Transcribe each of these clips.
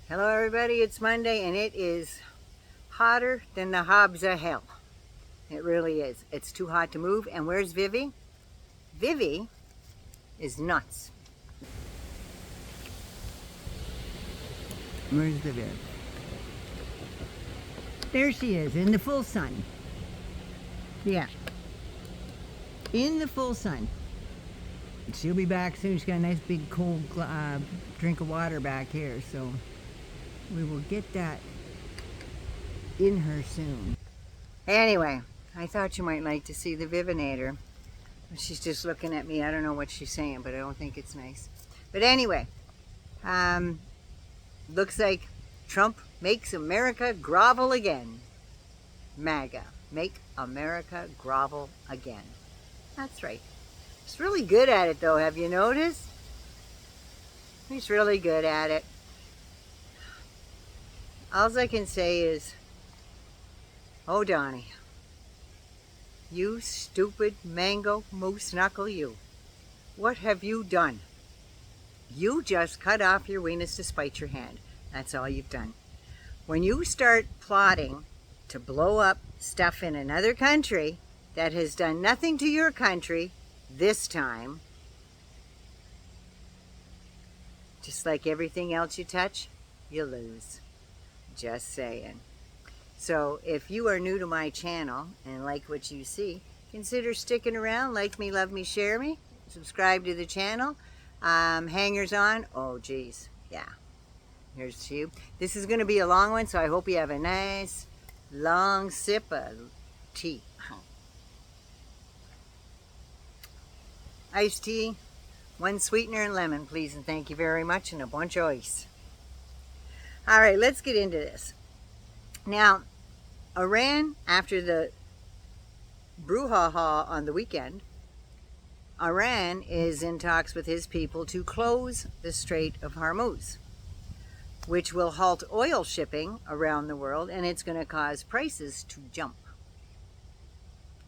Hello everybody, it's Monday and it is hotter than the hobs of hell. It really is. It's too hot to move. And where's Vivi? Vivi is nuts. Where's Vivi? There she is, in the full sun. Yeah. In the full sun. She'll be back soon. She's got a nice big cold drink of water back here, so we will get that in her soon. Anyway, I thought you might like to see the Vivinator. She's just looking at me. I don't know what she's saying, but I don't think it's nice. But anyway, looks like Trump makes America grovel again. MAGA, make America grovel again. That's right. He's really good at it though, have you noticed? He's really good at it. All I can say is, oh Donnie, you stupid mango moose knuckle you. What have you done? You just cut off your weenus to spite your hand. That's all you've done. When you start plotting to blow up stuff in another country that has done nothing to your country this time, just like everything else you touch, you lose. Just saying. So if you are new to my channel and like what you see, consider sticking around. Like me, love me, share me. Subscribe to the channel. Hangers on. Oh geez, yeah. Here's to you. This is going to be a long one, so I hope you have a nice long sip of tea. Iced tea, 1 sweetener and lemon, please, and thank you very much, and a bunch of ice. All right, let's get into this. Now, Iran, after the brouhaha on the weekend, Iran is in talks with his people to close the Strait of Hormuz, which will halt oil shipping around the world, and it's going to cause prices to jump.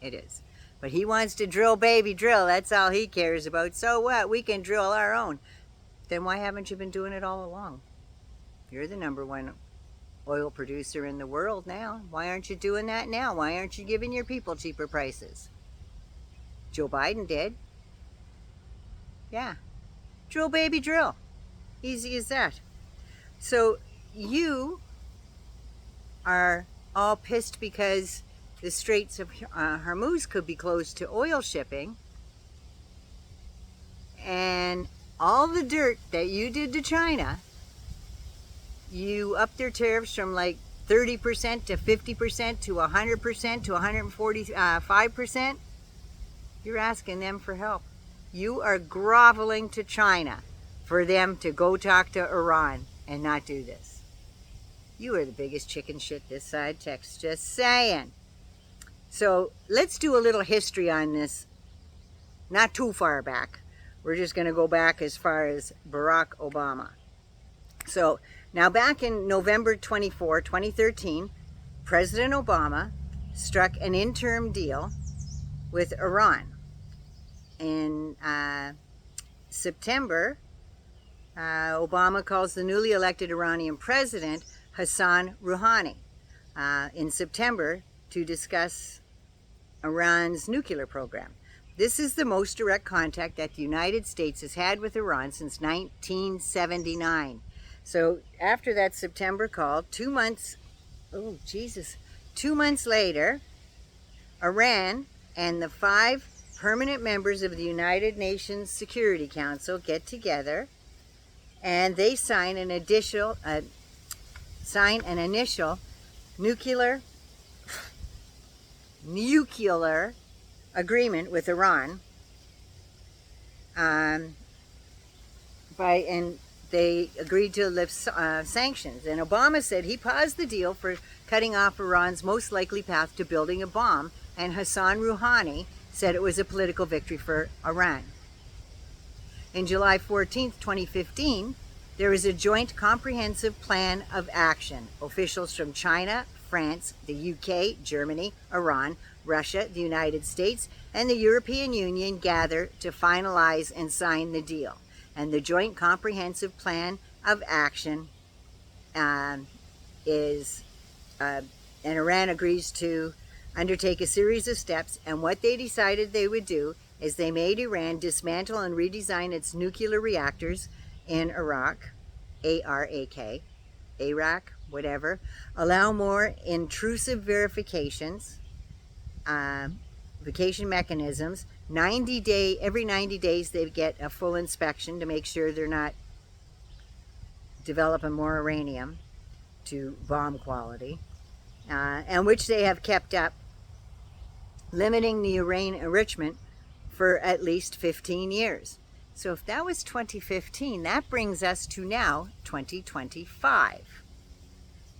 It is. But he wants to drill, baby, drill. That's all he cares about. So what? We can drill our own. Then why haven't you been doing it all along? You're the #1 oil producer in the world now. Why aren't you doing that now? Why aren't you giving your people cheaper prices? Joe Biden did. Yeah. Drill, baby, drill. Easy as that. So you are all pissed because the Straits of Hormuz could be closed to oil shipping, and all the dirt that you did to China, you upped their tariffs from like 30% to 50% to 100% to 145%. You're asking them for help. You are groveling to China for them to go talk to Iran and not do this. You are the biggest chicken shit this side, text. Just saying. So let's do a little history on this. Not too far back. We're just going to go back as far as Barack Obama. So now back in November 24, 2013, President Obama struck an interim deal with Iran. In September, Obama calls the newly elected Iranian president Hassan Rouhani in September to discuss Iran's nuclear program. This is the most direct contact that the United States has had with Iran since 1979. So after that September call, 2 months later, Iran and the 5 permanent members of the United Nations Security Council get together and they sign an initial nuclear agreement with Iran, and they agreed to lift sanctions. And Obama said he paused the deal for cutting off Iran's most likely path to building a bomb, and Hassan Rouhani said it was a political victory for Iran. In July 14, 2015, there was a joint comprehensive plan of action. Officials from China, France, the UK, Germany, Iran, Russia, the United States, and the European Union gather to finalize and sign the deal. And the Joint Comprehensive Plan of Action um, is, and Iran agrees to undertake a series of steps, and what they decided they would do is they made Iran dismantle and redesign its nuclear reactors in Iraq, A-R-A-K, Iraq, whatever, allow more intrusive verifications, vacation mechanisms, every 90 days they get a full inspection to make sure they're not developing more uranium to bomb quality, and which they have kept up, limiting the uranium enrichment for at least 15 years. So if that was 2015, that brings us to now 2025.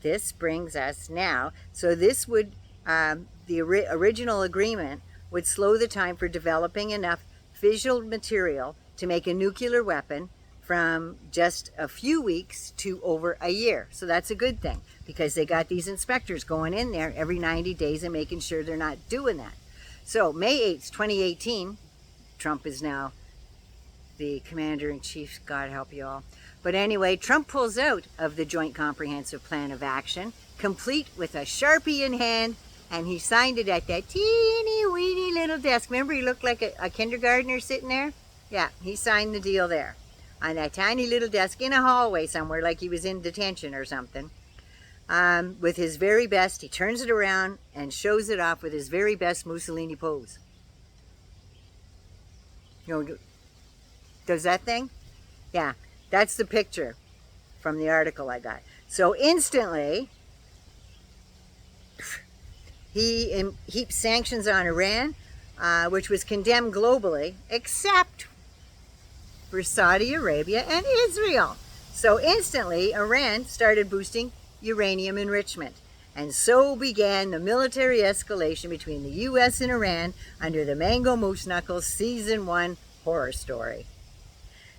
This brings us now, so this would, the original agreement would slow the time for developing enough fissioned material to make a nuclear weapon from just a few weeks to over a year. So that's a good thing, because they got these inspectors going in there every 90 days and making sure they're not doing that. So May 8th, 2018, Trump is now the commander-in-chief, God help you all. But anyway, Trump pulls out of the Joint Comprehensive Plan of Action, complete with a Sharpie in hand, and he signed it at that teeny-weeny little desk. Remember, he looked like a kindergartner sitting there? Yeah, he signed the deal there on that tiny little desk in a hallway somewhere, like he was in detention or something. With his very best, he turns it around and shows it off with his very best Mussolini pose. You know, does that thing? Yeah, that's the picture from the article I got. So instantly, he heaped sanctions on Iran, which was condemned globally, except for Saudi Arabia and Israel. So instantly, Iran started boosting uranium enrichment. And so began the military escalation between the U.S. and Iran under the Mango Moose Knuckles Season 1 horror story.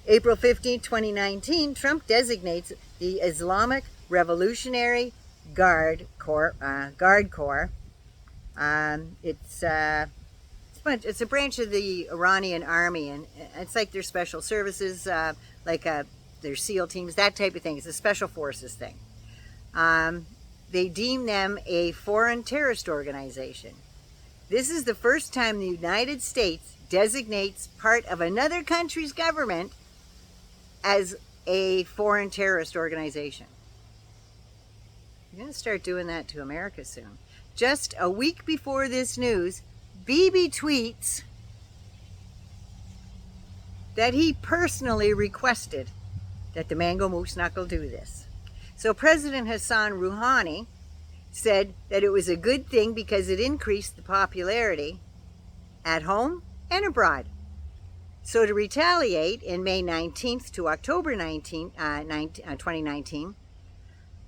April 15, 2019, Trump designates the Islamic Revolutionary Guard Corps. It's a branch of the Iranian army, and it's like their special services, their SEAL teams, that type of thing. It's a special forces thing. They deem them a foreign terrorist organization. This is the first time the United States designates part of another country's government as a foreign terrorist organization. You're going to start doing that to America soon. Just a week before this news, Bibi tweets that he personally requested that the Mango Moose Knuckle do this. So President Hassan Rouhani said that it was a good thing because it increased the popularity at home and abroad. So to retaliate, in May 19th to October 2019,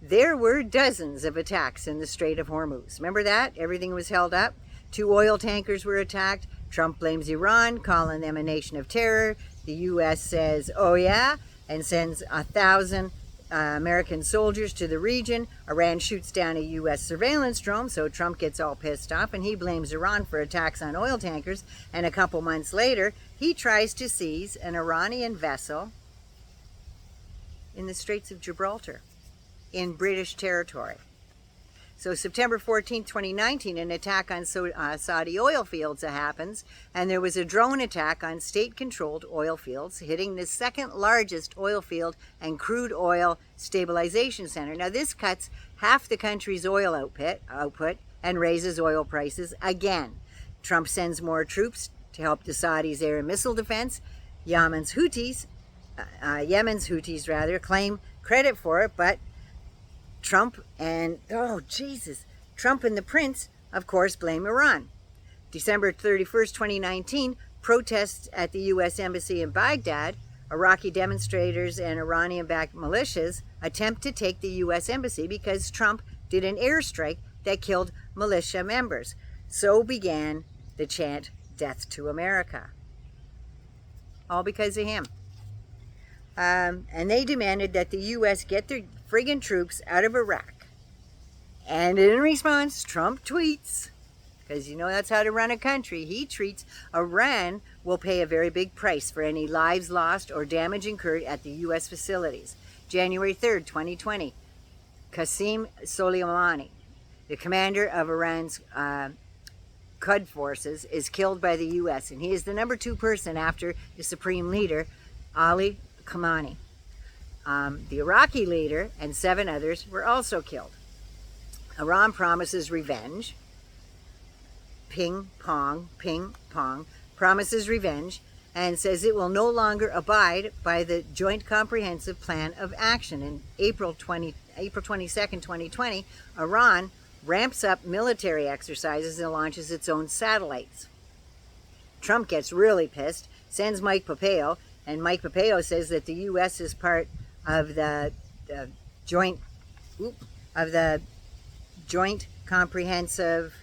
there were dozens of attacks in the Strait of Hormuz. Remember that? Everything was held up. 2 oil tankers were attacked. Trump blames Iran, calling them a nation of terror. The U.S. says, oh yeah, and sends 1,000 American soldiers to the region. Iran shoots down a U.S. surveillance drone, so Trump gets all pissed off, and he blames Iran for attacks on oil tankers. And a couple months later, he tries to seize an Iranian vessel in the Straits of Gibraltar, in British territory. So September 14, 2019, an attack on Saudi oil fields happens, and there was a drone attack on state-controlled oil fields, hitting the second largest oil field and crude oil stabilization center. Now this cuts half the country's oil output and raises oil prices again. Trump sends more troops to help the Saudis' air and missile defense. Yemen's Houthis claim credit for it, but Trump and the prince, of course, blame Iran. December 31st, 2019, protests at the U.S. Embassy in Baghdad, Iraqi demonstrators and Iranian-backed militias attempt to take the U.S. Embassy because Trump did an airstrike that killed militia members. So began the chant, "Death to America." All because of him. And they demanded that the U.S. get their friggin' troops out of Iraq. And in response, Trump tweets, because you know that's how to run a country, he tweets, Iran will pay a very big price for any lives lost or damage incurred at the U.S. facilities. January 3rd, 2020, Qasem Soleimani, the commander of Iran's Quds forces, is killed by the U.S., and he is the number 2 person after the supreme leader, Ali Khamenei. The Iraqi leader and 7 others were also killed. Iran promises revenge. Ping pong, promises revenge, and says it will no longer abide by the Joint Comprehensive Plan of Action. In April 22nd, 2020, Iran ramps up military exercises and launches its own satellites. Trump gets really pissed, sends Mike Pompeo, and Mike Pompeo says that the U.S. is part of the Joint Comprehensive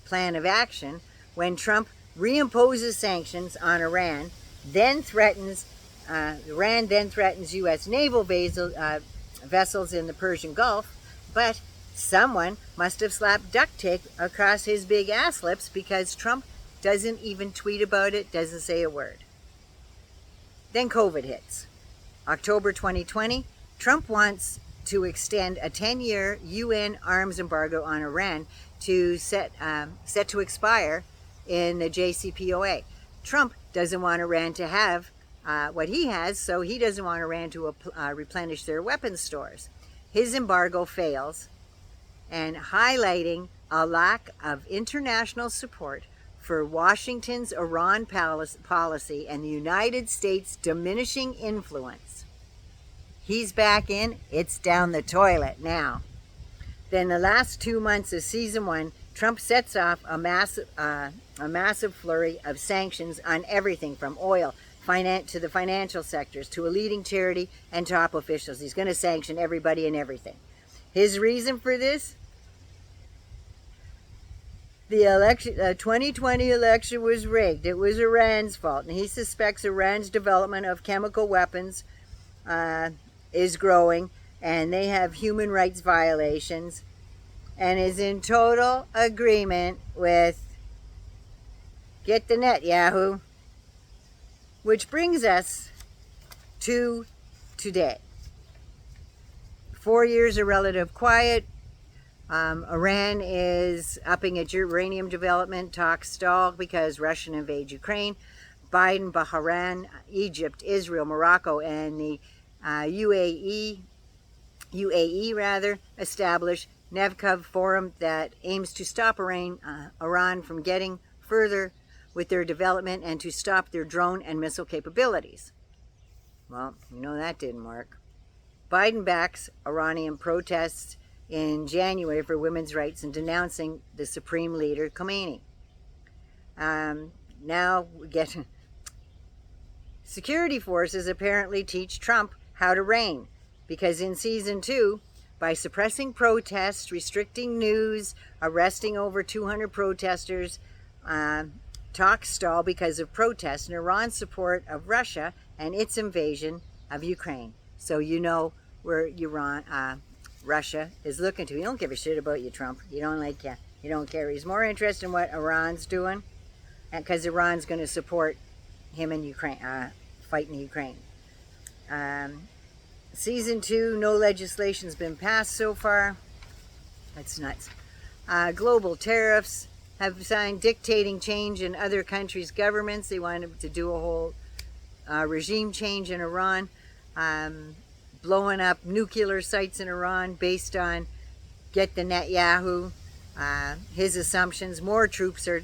Plan of Action, when Trump reimposes sanctions on Iran, then threatens U.S. naval vessels in the Persian Gulf, but someone must have slapped duct tape across his big ass lips, because Trump doesn't even tweet about it, doesn't say a word. Then COVID hits. October 2020, Trump wants to extend a 10-year UN arms embargo on Iran to set to expire in the JCPOA. Trump doesn't want Iran to have what he has, so he doesn't want Iran to replenish their weapons stores. His embargo fails, and highlighting a lack of international support for Washington's Iran policy and the United States' diminishing influence. He's back in, it's down the toilet now. Then the last 2 months of season 1, Trump sets off a massive flurry of sanctions on everything from oil to the financial sectors, to a leading charity and top officials. He's going to sanction everybody and everything. His reason for this? The 2020 election was rigged. It was Iran's fault, and he suspects Iran's development of chemical weapons is growing, and they have human rights violations, and is in total agreement with get the net, Yahoo. Which brings us to today. 4 years of relative quiet. Iran is upping its uranium development. Talks stall because Russia invades Ukraine. Biden, Bahrain, Egypt, Israel, Morocco, and the UAE establish Nevkov Forum that aims to stop Iran from getting further with their development and to stop their drone and missile capabilities. Well, you know that didn't work. Biden backs Iranian protests in January for women's rights and denouncing the supreme leader Khamenei. Now we get security forces apparently teach Trump how to reign, because in season 2, by suppressing protests, restricting news, arresting over 200 protesters, talks stall because of protests and Iran's support of Russia and its invasion of Ukraine. So you know where Russia is looking to. He don't give a shit about you, Trump. You don't care. He's more interested in what Iran's doing, and because Iran's going to support him in Ukraine, fighting Ukraine. Season 2, no legislation's been passed so far. That's nuts. Global tariffs have signed dictating change in other countries' governments. They wanted to do a whole regime change in Iran, blowing up nuclear sites in Iran based on get the Netanyahu, his assumptions. More troops are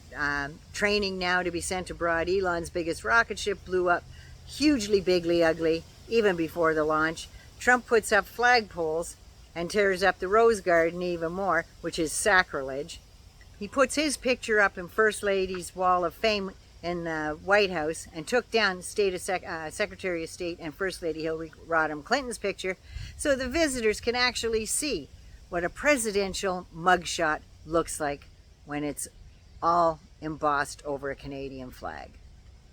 training now to be sent abroad. Elon's biggest rocket ship blew up hugely, bigly, ugly, even before the launch. Trump puts up flagpoles and tears up the Rose Garden even more, which is sacrilege. He puts his picture up in First Lady's Wall of Fame in the White House and took down Secretary of State and First Lady Hillary Rodham Clinton's picture so the visitors can actually see what a presidential mugshot looks like when it's all embossed over a Canadian flag.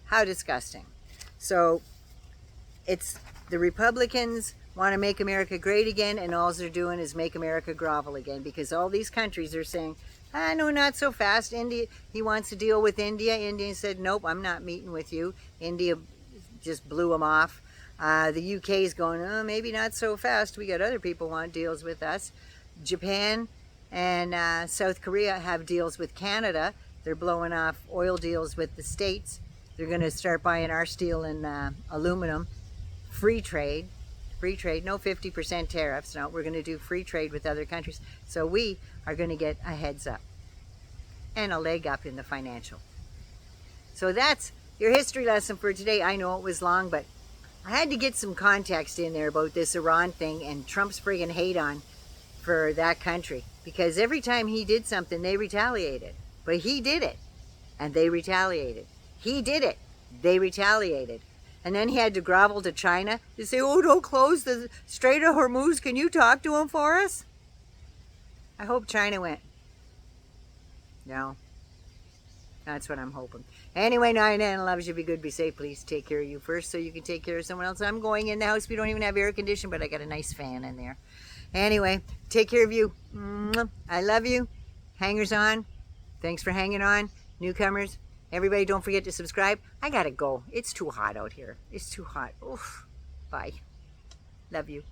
How disgusting. So it's the Republicans want to make America great again, and all they're doing is make America grovel again, because all these countries are saying, no, not so fast. India, he wants to deal with India. India said, nope, I'm not meeting with you. India just blew him off. The UK is going, oh, maybe not so fast. We got other people want deals with us. Japan and South Korea have deals with Canada. They're blowing off oil deals with the States. They're going to start buying our steel and aluminum. Free trade, no 50% tariffs. No, we're going to do free trade with other countries. So we are going to get a heads up and a leg up in the financial. So that's your history lesson for today. I know it was long, but I had to get some context in there about this Iran thing and Trump's friggin' hate on for that country. Because every time he did something, they retaliated. But he did it, and they retaliated. He did it, they retaliated. And then he had to grovel to China to say, oh, don't close the Strait of Hormuz. Can you talk to him for us? I hope China went, no. That's what I'm hoping. Anyway, 9 loves you. Be good, be safe. Please take care of you first so you can take care of someone else. I'm going in the house. We don't even have air conditioning, but I got a nice fan in there. Anyway, take care of you. I love you. Hangers on. Thanks for hanging on. Newcomers. Everybody, don't forget to subscribe. I gotta go. It's too hot out here. It's too hot. Oof. Bye. Love you.